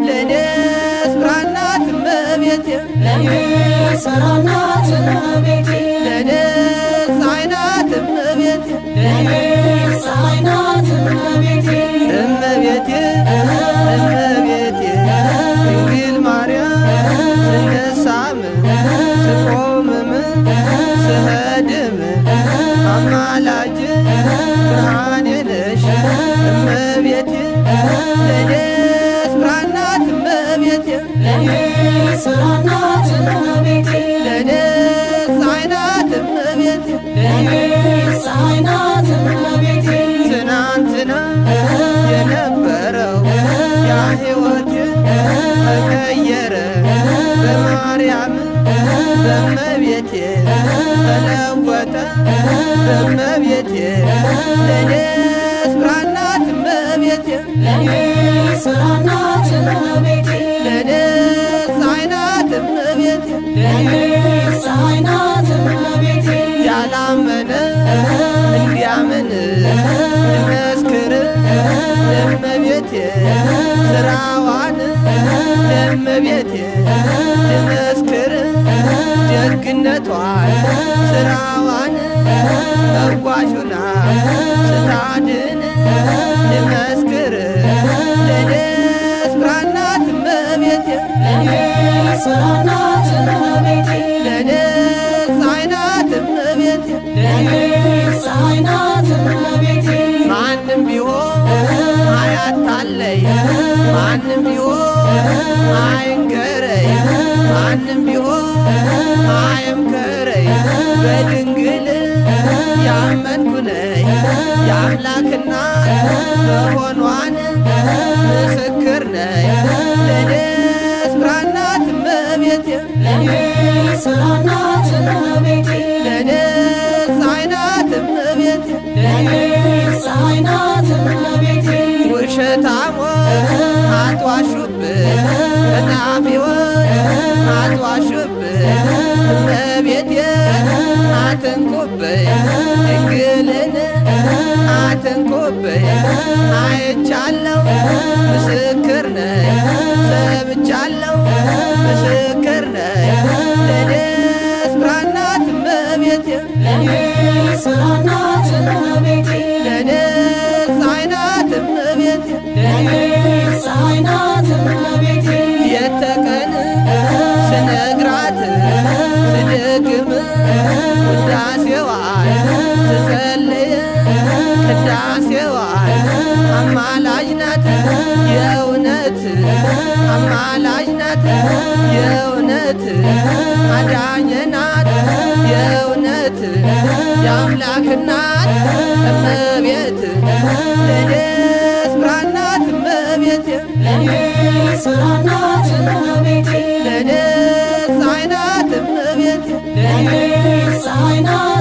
ለኔስ ብራናት እመቤቴ ለኔስ ብራናት እመቤቴ ለኔስ አይናት እመቤቴ ለኔስ አይናት እመቤቴ እመቤቴ እመቤቴ ድንግል ማርያም ስነሳም ስቆምም ስሄድም አማላጅ ብርሃኔ ነሽ እመቤቴ ለኔስ ብራናት እመቤቴ ለኔስ ብራናት እመቤቴ ለኔስ አይናት እመቤቴ ለኔስ አይናት እመቤቴ ትናንትና የነበረው ያ ሕይወቴ ተቀየረ በማርያም በእመቤቴ ተለወጠ በእመቤቴ ለኔስ ብራናት እመቤቴ ለኔስ ብራናት እመቤቴ ለኔስ አይናት እመቤቴ ለኔስ አይናት እመቤቴ ያላመነ እንዲያምን ልመስክር ለእመቤቴ ስራዋን ለእመቤቴ ልመስክር ደግነቷን ስራዋን ፈዋሹና ስታድን ልመስክር ለኔስ ብራናት እመቤቴ ለኔስ ብራናት እመቤቴ ለኔስ አይናት እመቤቴ ለኔስ አይናት እመቤቴ ማንም ቢሆን አያታለይ ማንም ቢሆን አይንገረይ ማንም ቢሆን አይምከረይ በድንግል ያመንኩ ነኝ የአምላክና መሆኗን ምስክር ነኝ ለኔስ ብራናት እመቤቴ ለኔስ ብራናት እመቤቴ ለኔስ አይናት እመቤቴ ለኔስ አይናት እመቤቴ ውሸታሞች አትዋሹብን ቀጣፊዎች አትዋሹብን እመቤቴ አትንኩብኝ ድንግልን አትንኩብኝ አይቻለሁ ምስክር ነኝ ሰምቻለሁ ምስክር ነኝ ለኔስ ብራናት እመቤቴ ለኔስ ብራናት እመቤቴ ለኔስ አይናት እመቤቴ ለኔስ አይናት እመቤቴ የተቀን ስነግራት ስደግም ውዳሴዋን ስጸልይ ቅዳሴዋን አማላጅ ናት የእውነት አማላጅ ናት የእውነት አዳኝ ናት የእውነት የአምላክ እናት እመቤት ለኔስ ብራናት እመቤቴ ለኔስ ብራናት እመቤቴ ለኔስ አይናት እመቤቴ ለኔስ አይናት